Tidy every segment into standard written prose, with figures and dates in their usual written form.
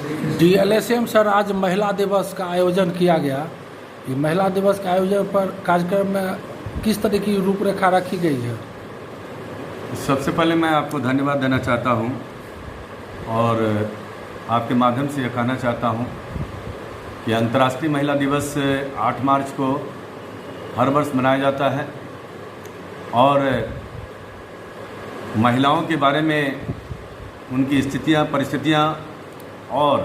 डीएलएसएम sir, आज महिला दिवस का आयोजन किया गया। ये महिला दिवस के आयोजन पर कार्यक्रम में किस तरह की रूपरेखा रखी गई है? सबसे पहले मैं आपको धन्यवाद देना चाहता हूं और आपके माध्यम से यह कहना चाहता हूं कि अंतर्राष्ट्रीय महिला दिवस 8 मार्च को हर वर्ष मनाया जाता है और महिलाओं के बारे में उनकी स्थितियां, परिस्थितियां और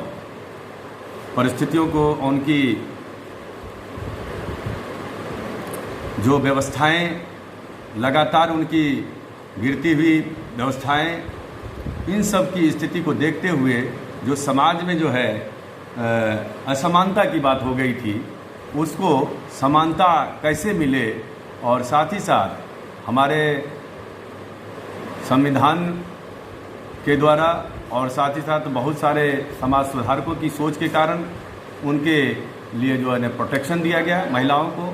परिस्थितियों को, उनकी जो व्यवस्थाएं, लगातार उनकी गिरती हुई व्यवस्थाएं, इन सब की स्थिति को देखते हुए जो समाज में जो है असमानता की बात हो गई थी, उसको समानता कैसे मिले और साथ ही साथ हमारे संविधान के द्वारा और साथ ही साथ बहुत सारे समाज सुधारकों की सोच के कारण उनके लिए जो है प्रोटेक्शन दिया गया महिलाओं को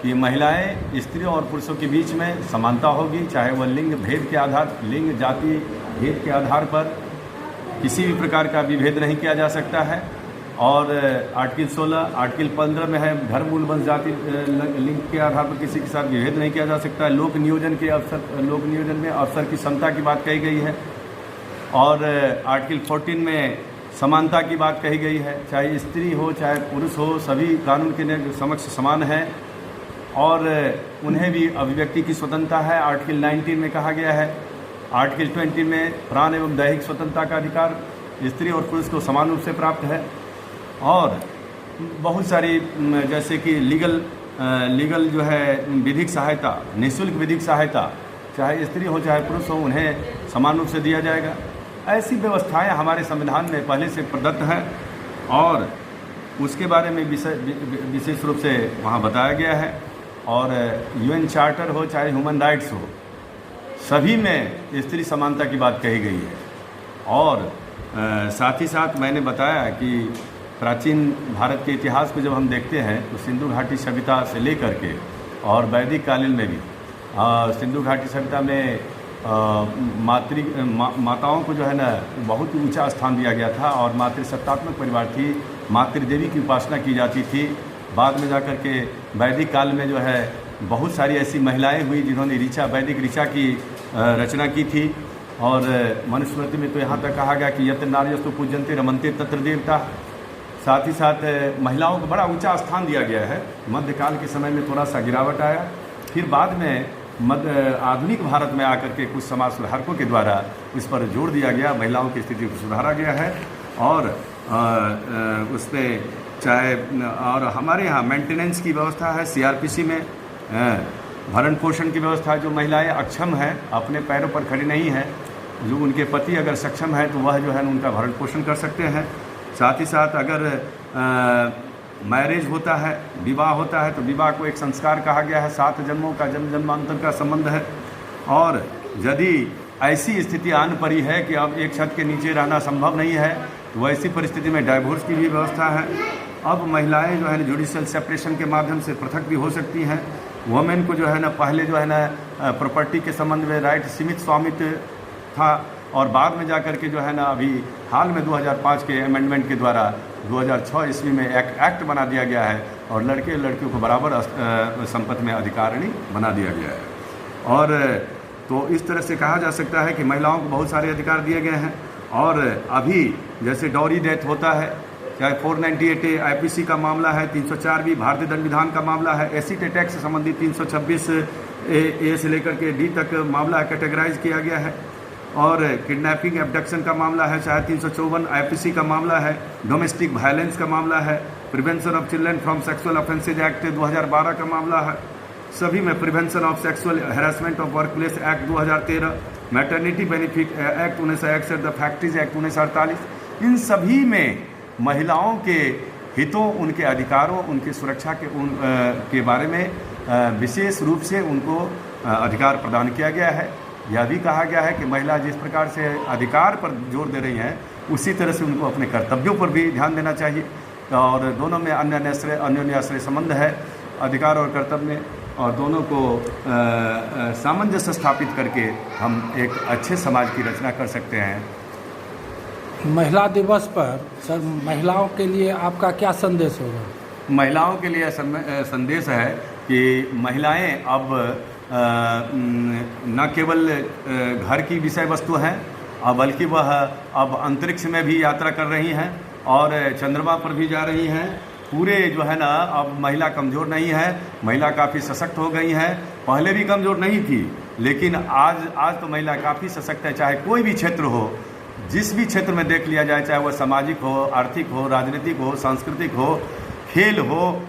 कि महिलाएं स्त्रियों और पुरुषों के बीच में समानता होगी, चाहे वह लिंग भेद के आधार, लिंग जाति भेद के आधार पर किसी भी प्रकार का विभेद नहीं किया जा सकता है। और आर्टिकल 16, आर्टिकल 15 में है घर मूल वंश जाति लिंग के आधार पर किसी के साथ विभेद नहीं किया जा सकता है। लोक नियोजन में अवसर की समता की बात कही गई है और आर्टिकल 14 में समानता की बात कही गई है, चाहे स्त्री हो चाहे पुरुष हो, सभी कानून के समक्ष समान हैं और उन्हें भी अभिव्यक्ति की स्वतंत्रता है। आर्टिकल 19 में कहा गया है। आर्टिकल 20 में प्राण एवं दैहिक स्वतंत्रता का अधिकार स्त्री और पुरुष को समान रूप से प्राप्त है और बहुत सारी जैसे कि लीगल जो है विधिक सहायता, निःशुल्क विधिक सहायता, चाहे स्त्री हो चाहे पुरुष हो, उन्हें समान रूप से दिया जाएगा। ऐसी व्यवस्थाएं हमारे संविधान में पहले से प्रदत्त हैं और उसके बारे में विशेष रूप से वहाँ बताया गया है। और यूएन चार्टर हो चाहे ह्यूमन राइट्स हो, सभी में स्त्री समानता की बात कही गई है। और साथ ही साथ मैंने बताया कि प्राचीन भारत के इतिहास को जब हम देखते हैं तो सिंधु घाटी सभ्यता से लेकर के और वैदिक कालीन में भी सिंधु घाटी सभ्यता में माताओं को जो है ना बहुत ऊंचा स्थान दिया गया था और मातृसत्तात्मक परिवार थी, मातृदेवी की उपासना की जाती थी। बाद में जाकर के वैदिक काल में जो है बहुत सारी ऐसी महिलाएं हुई जिन्होंने वैदिक ऋचा की रचना की थी और मनुस्मृति में तो यहाँ तक कहा गया कि यत्र नार्यस्तु पूज्यन्ते रमन्ते तत्र देवता। साथ ही साथ महिलाओं को बड़ा ऊंचा स्थान दिया गया है। मध्यकाल के समय में थोड़ा सा गिरावट आया, फिर बाद में आधुनिक भारत में आकर के कुछ समाज सुधारकों के द्वारा इस पर जोर दिया गया, महिलाओं की स्थिति को सुधारा गया है और उसमें चाहे और हमारे यहाँ मेंटेनेंस की व्यवस्था है। सीआरपीसी में भरण पोषण की व्यवस्था, जो महिलाएं अक्षम हैं, अपने पैरों पर खड़ी नहीं हैं, जो उनके पति अगर सक्षम है तो वह जो है उनका भरण पोषण कर सकते हैं। साथ ही साथ अगर मैरिज होता है, विवाह होता है, तो विवाह को एक संस्कार कहा गया है, 7 जन्मों का जन्मांतर का संबंध है। और यदि ऐसी स्थिति आन पड़ी है कि अब एक छत के नीचे रहना संभव नहीं है तो वैसी परिस्थिति में डाइवोर्स की भी व्यवस्था है। अब महिलाएं जो है ना जुडिशियल सेपरेशन के माध्यम से पृथक भी हो सकती हैं। वुमेन को जो है ना पहले जो है ना प्रॉपर्टी के संबंध में राइट सीमित स्वामित्व था और बाद में जाकर के जो है ना अभी हाल में 2005 के अमेंडमेंट के द्वारा 2006 ईस्वी में एक्ट बना दिया गया है और लड़के लड़कियों को बराबर संपत्ति में अधिकारिणी बना दिया गया है। और तो इस तरह से कहा जा सकता है कि महिलाओं को बहुत सारे अधिकार दिए गए हैं। और अभी जैसे डॉरी डेथ होता है, चाहे 498A आईपीसी का मामला है, 304 भी भारतीय दंड विधान का मामला है, एसिड अटैक से संबंधित 326A से लेकर के D तक मामला कैटेगराइज किया गया है। और किडनैपिंग एब्डक्शन का मामला है, चाहे 354 आईपीसी का मामला है, डोमेस्टिक वायलेंस का मामला है, prevention of children from sexual offences act 2012 का मामला है, सभी में prevention of sexual harassment of workplace act 2013, maternity benefit act 1961, the factories act 1948, इन सभी में महिलाओं के हितों, उनके अधिकारों, उनकी सुरक्षा के बारे में विशेष रूप से उनको अधिकार प्रदान किया गया है। यह भी कहा गया है कि महिला जिस प्रकार से अधिकार पर जोर दे रही हैं उसी तरह से उनको अपने कर्तव्यों पर भी ध्यान देना चाहिए और दोनों में अन्योन्याश्रय संबंध है, अधिकार और कर्तव्य में, और दोनों को सामंजस्य स्थापित करके हम एक अच्छे समाज की रचना कर सकते हैं। महिला दिवस पर सर महिलाओं के लिए आपका क्या संदेश होगा? महिलाओं के लिए संदेश है कि महिलाएं अब न केवल घर की विषय वस्तु हैं बल्कि वह अब अंतरिक्ष में भी यात्रा कर रही हैं और चंद्रमा पर भी जा रही हैं। पूरे जो है ना, अब महिला कमज़ोर नहीं है, महिला काफ़ी सशक्त हो गई है। पहले भी कमज़ोर नहीं थी, लेकिन आज तो महिला काफ़ी सशक्त है। चाहे कोई भी क्षेत्र हो, जिस भी क्षेत्र में देख लिया जाए, चाहे वह सामाजिक हो, आर्थिक हो, राजनीतिक हो, सांस्कृतिक हो, खेल हो,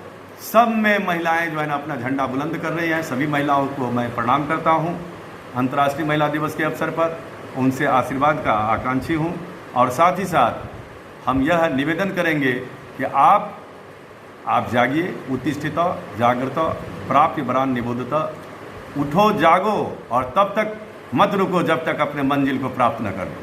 सब में महिलाएं जो है ना अपना झंडा बुलंद कर रही हैं। सभी महिलाओं को मैं प्रणाम करता हूं अंतर्राष्ट्रीय महिला दिवस के अवसर पर, उनसे आशीर्वाद का आकांक्षी हूं। और साथ ही साथ हम यह निवेदन करेंगे कि आप जागिए, उत्तिष्ठित, जागृत, प्राप्य वरान निबोधत, उठो, जागो और तब तक मत रुको जब तक अपने मंजिल को प्राप्त न कर लो।